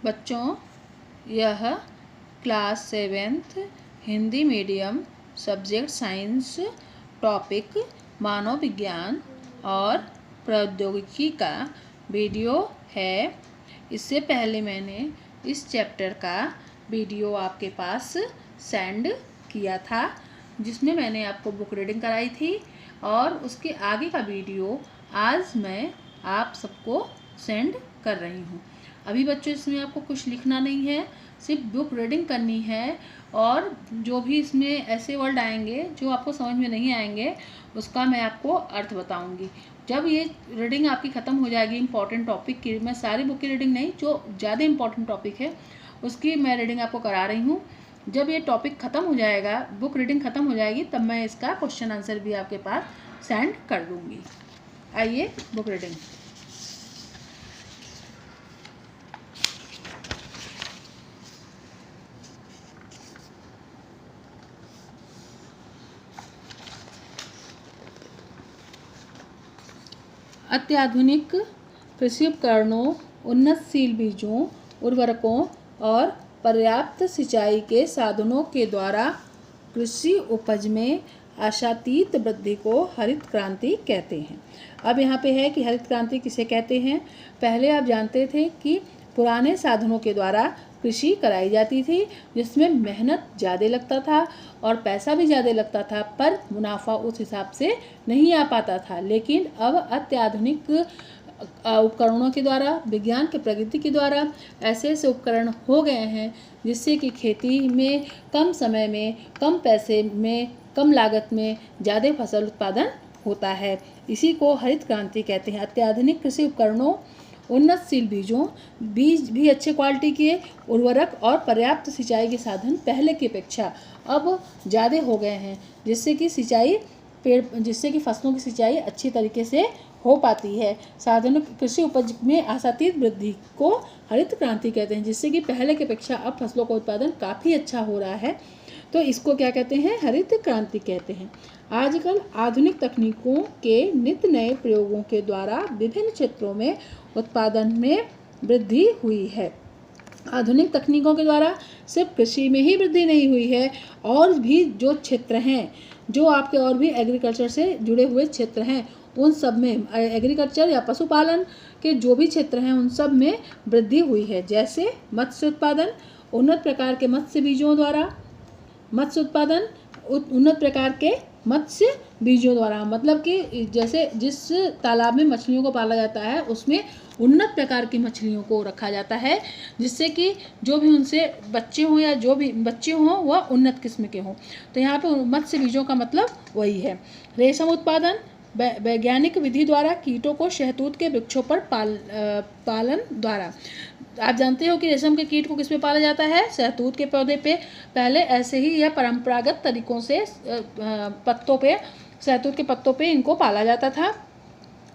बच्चों, यह class 7th Hindi medium subject science topic मानव विज्ञान और प्रौद्योगिकी का वीडियो है। इससे पहले मैंने इस चैप्टर का वीडियो आपके पास सेंड किया था, जिसमें मैंने आपको बुक रीडिंग कराई थी, और उसके आगे का वीडियो आज मैं आप सबको सेंड कर रही हूँ। अभी बच्चों इसमें आपको कुछ लिखना नहीं है, सिर्फ बुक रीडिंग करनी है, और जो भी इसमें ऐसे वर्ड आएंगे जो आपको समझ में नहीं आएंगे उसका मैं आपको अर्थ बताऊंगी। जब ये रीडिंग आपकी ख़त्म हो जाएगी इंपॉर्टेंट टॉपिक की, मैं सारी बुक की रीडिंग नहीं, जो ज़्यादा इंपॉर्टेंट टॉपिक है उसकी मैं रीडिंग आपको करा रही हूँ। जब ये टॉपिक ख़त्म हो जाएगा, बुक रीडिंग ख़त्म हो जाएगी, तब मैं इसका क्वेश्चन आंसर भी आपके पास सेंड कर दूँगी। आइए बुक रीडिंग। अत्याधुनिक कृषि उपकरणों, उन्नतशील बीजों, उर्वरकों और पर्याप्त सिंचाई के साधनों के द्वारा कृषि उपज में आशातीत वृद्धि को हरित क्रांति कहते हैं। अब यहाँ पे है कि हरित क्रांति किसे कहते हैं। पहले आप जानते थे कि पुराने साधनों के द्वारा कृषि कराई जाती थी, जिसमें मेहनत ज़्यादा लगता था और पैसा भी ज़्यादा लगता था, पर मुनाफा उस हिसाब से नहीं आ पाता था। लेकिन अब अत्याधुनिक उपकरणों के द्वारा, विज्ञान के प्रगति के द्वारा ऐसे ऐसे उपकरण हो गए हैं जिससे कि खेती में कम समय में, कम पैसे में, कम लागत में ज़्यादा फसल उत्पादन होता है। इसी को हरित क्रांति कहते हैं। अत्याधुनिक कृषि उपकरणों, उन्नतशील बीजों, बीज भी अच्छे क्वालिटी के, उर्वरक और पर्याप्त सिंचाई के साधन पहले की अपेक्षा अब ज़्यादा हो गए हैं, जिससे कि फसलों की सिंचाई अच्छी तरीके से हो पाती है। साधनों कृषि उपज में आशातीत वृद्धि को हरित क्रांति कहते हैं, जिससे कि पहले की अपेक्षा अब फसलों का उत्पादन काफ़ी अच्छा हो रहा है, तो इसको क्या कहते हैं, हरित क्रांति कहते हैं। आजकल आधुनिक तकनीकों के नित्य नए प्रयोगों के द्वारा विभिन्न क्षेत्रों में उत्पादन में वृद्धि हुई है। आधुनिक तकनीकों के द्वारा सिर्फ कृषि में ही वृद्धि नहीं हुई है, और भी जो क्षेत्र हैं, जो आपके और भी एग्रीकल्चर से जुड़े हुए क्षेत्र हैं, उन सब में, एग्रीकल्चर या पशुपालन के जो भी क्षेत्र हैं उन सब में वृद्धि हुई है। जैसे मत्स्य उत्पादन, उन्नत प्रकार के मत्स्य बीजों द्वारा, मत्स्य उत्पादन उन्नत प्रकार के मत्स्य बीजों द्वारा, मतलब कि जैसे जिस तालाब में मछलियों को पाला जाता है उसमें उन्नत प्रकार की मछलियों को रखा जाता है, जिससे कि जो भी उनसे बच्चे हों या जो भी बच्चे हों वह उन्नत किस्म के हों। तो यहाँ पे मत्स्य बीजों का मतलब वही है। रेशम उत्पादन, वैज्ञानिक विधि द्वारा कीटों को शहतूत के वृक्षों पर पालन द्वारा। आप जानते हो कि रेशम के कीट को किस पे पाला जाता है, शहतूत के पौधे पे। पहले ऐसे ही या परंपरागत तरीकों से पत्तों पे, शहतूत के पत्तों पे इनको पाला जाता था,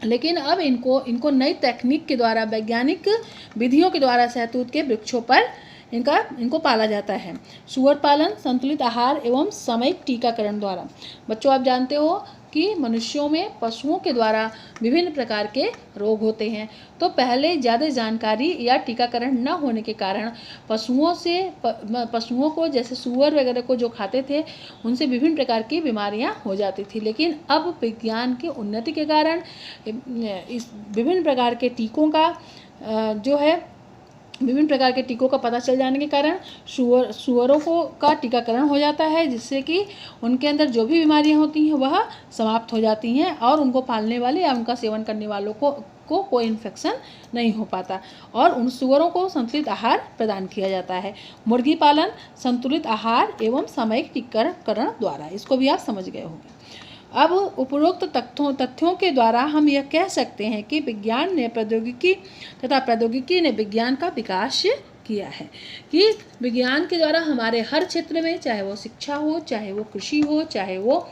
लेकिन अब इनको नई तकनीक के द्वारा, वैज्ञानिक विधियों के द्वारा शहतूत के वृक्षों पर इनको पाला जाता है। सूअर पालन, संतुलित आहार एवं सामयिक टीकाकरण द्वारा। बच्चों, आप जानते हो कि मनुष्यों में पशुओं के द्वारा विभिन्न प्रकार के रोग होते हैं, तो पहले ज़्यादा जानकारी या टीकाकरण न होने के कारण पशुओं को, जैसे सूअर वगैरह को जो खाते थे, उनसे विभिन्न प्रकार की बीमारियां हो जाती थी। लेकिन अब विज्ञान की उन्नति के कारण इस विभिन्न प्रकार के टीकों का विभिन्न प्रकार के टीकों का पता चल जाने के कारण सूअरों का टीकाकरण हो जाता है, जिससे कि उनके अंदर जो भी बीमारियां होती हैं वह समाप्त हो जाती हैं, और उनको पालने वाले या उनका सेवन करने वालों को कोई इन्फेक्शन नहीं हो पाता, और उन सूअरों को संतुलित आहार प्रदान किया जाता है। मुर्गी पालन, संतुलित आहार एवं सामयिक टीकाकरण द्वारा। इसको भी आप समझ गए होंगे। अब उपरोक्त तथ्यों के द्वारा हम यह कह सकते हैं कि विज्ञान ने प्रौद्योगिकी ने विज्ञान का विकास किया है, कि विज्ञान के द्वारा हमारे हर क्षेत्र में, चाहे वो शिक्षा हो, चाहे वो कृषि हो, चाहे वो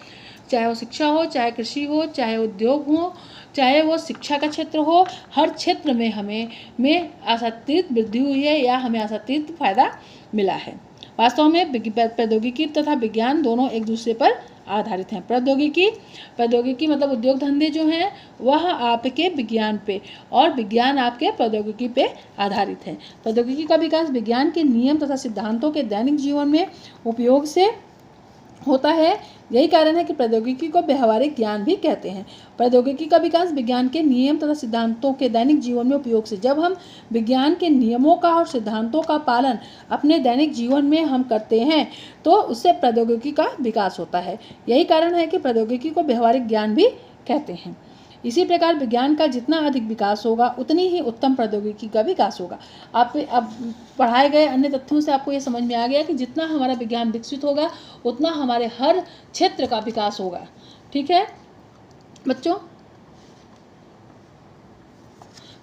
शिक्षा हो, चाहे कृषि हो, चाहे उद्योग हो, चाहे वो शिक्षा का क्षेत्र हो, हर क्षेत्र में हमें आशातीत वृद्धि हुई है या हमें आशातीत फायदा मिला है। वास्तव में प्रौद्योगिकी तथा विज्ञान दोनों एक दूसरे पर आधारित हैं। प्रौद्योगिकी मतलब उद्योग धंधे जो हैं वह आपके विज्ञान पे, और विज्ञान आपके प्रौद्योगिकी पे आधारित है। प्रौद्योगिकी का विकास विज्ञान के नियम तथा सिद्धांतों के दैनिक जीवन में उपयोग से होता है। यही कारण है कि प्रौद्योगिकी को व्यवहारिक ज्ञान भी कहते हैं। प्रौद्योगिकी का विकास विज्ञान के नियम तथा सिद्धांतों के दैनिक जीवन में उपयोग से, जब हम विज्ञान के नियमों का और सिद्धांतों का पालन अपने दैनिक जीवन में हम करते हैं तो उससे प्रौद्योगिकी का विकास होता है। यही कारण है कि प्रौद्योगिकी को व्यवहारिक ज्ञान भी कहते हैं। इसी प्रकार विज्ञान का जितना अधिक विकास होगा उतनी ही उत्तम प्रौद्योगिकी का विकास होगा। आप अब पढ़ाए गए अन्य तथ्यों से आपको ये समझ में आ गया कि जितना हमारा विज्ञान विकसित होगा उतना हमारे हर क्षेत्र का विकास होगा। ठीक है बच्चों,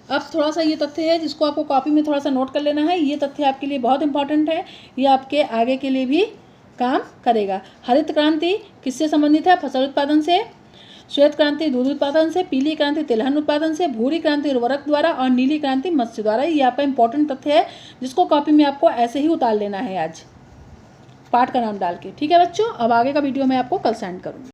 अब थोड़ा सा ये तथ्य है जिसको आपको कॉपी में थोड़ा सा नोट कर लेना है। ये तथ्य आपके लिए बहुत इंपॉर्टेंट है, ये आपके आगे के लिए भी काम करेगा। हरित क्रांति किससे संबंधित है? फसल उत्पादन से। श्वेत क्रांति दूध उत्पादन से। पीली क्रांति तिलहन उत्पादन से। भूरी क्रांति उर्वरक द्वारा। और नीली क्रांति मत्स्य द्वारा। ये आपका इंपॉर्टेंट तथ्य है जिसको कॉपी में आपको ऐसे ही उतार लेना है आज पाठ का नाम डाल के। ठीक है बच्चों, अब आगे का वीडियो मैं आपको कल सेंड करूँगी।